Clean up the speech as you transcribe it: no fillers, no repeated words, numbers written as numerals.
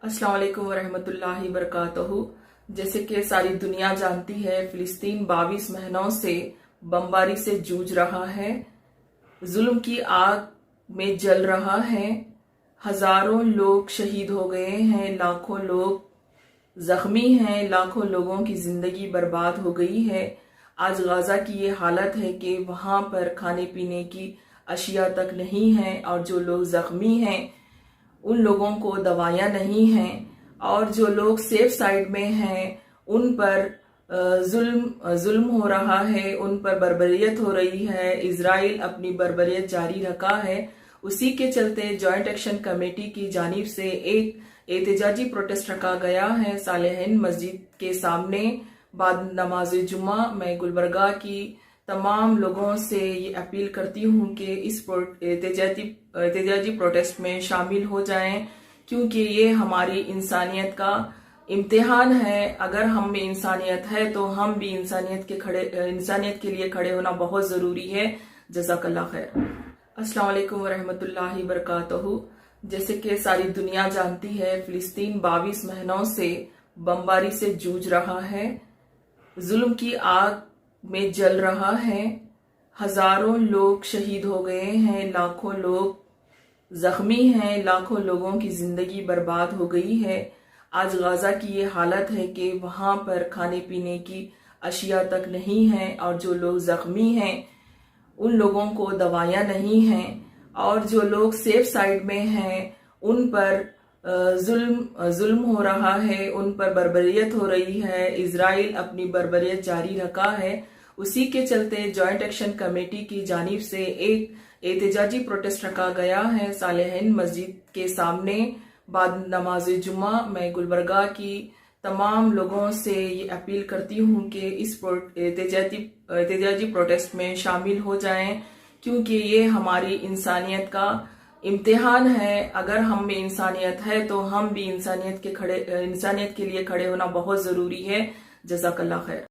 अस्सलाम वालेकुम वरहमतुल्लाहि वबरकातुहू। जैसे कि सारी दुनिया जानती है, फिलिस्तीन 22 महीनों से बमबारी से जूझ रहा है, जुल्म की आग में जल रहा है। हजारों लोग शहीद हो गए हैं, लाखों लोग जख्मी हैं, लाखों लोगों की जिंदगी बर्बाद हो गई है। आज गाजा की ये हालत है कि वहां पर खाने पीने की अशिया तक नहीं है, और जो लोग जख्मी हैं उन लोगों को दवाइयाँ नहीं हैं, और जो लोग सेफ साइड में हैं उन पर जुल्म हो रहा है, उन पर बर्बरियत हो रही है। इजराइल अपनी बर्बरियत जारी रखा है। उसी के चलते जॉइंट एक्शन कमेटी की जानिब से एक एहतजाजी प्रोटेस्ट रखा गया है सालेहिन मस्जिद के सामने बाद नमाज जुम्मा। मैं गुलबर्गा की तमाम लोगों से ये अपील करती हूँ कि इस एहतजाजी प्रोटेस्ट में शामिल हो जाएं, क्योंकि ये हमारी इंसानियत का इम्तिहान है। अगर हम में इंसानियत है तो हम भी इंसानियत के लिए खड़े होना बहुत ज़रूरी है। जज़ाकल्लाह खैर। अस्सलाम वालेकुम वरहमतुल्लाहि वबरकातुहू। जैसे कि सारी दुनिया जानती है, फिलिस्तीन 22 महीनों से बमबारी से जूझ रहा है, जुल्म की आग में जल रहा है। हजारों लोग शहीद हो गए हैं, लाखों लोग जख्मी हैं, लाखों लोगों की जिंदगी बर्बाद हो गई है। आज गाजा की ये हालत है कि वहां पर खाने पीने की अशिया तक नहीं है, और जो लोग जख्मी हैं उन लोगों को दवाइयाँ नहीं हैं, और जो लोग सेफ साइड में हैं उन पर जुल्म हो रहा है, उन पर बर्बरियत हो रही है। इजराइल अपनी बर्बरियत जारी रखा है। उसी के चलते जॉइंट एक्शन कमेटी की जानिब से एक एहतजाजी प्रोटेस्ट रखा गया है सालेहिन मस्जिद के सामने बाद नमाज जुम्मा। मैं गुलबर्गा की तमाम लोगों से ये अपील करती हूँ कि इस एहतजाजी प्रोटेस्ट में शामिल हो जाएं, क्योंकि ये हमारी इंसानियत का इम्तिहान है। अगर हम में इंसानियत है तो हम भी इंसानियत के लिए खड़े होना बहुत ज़रूरी है। जज़ाकल्लाह खैर।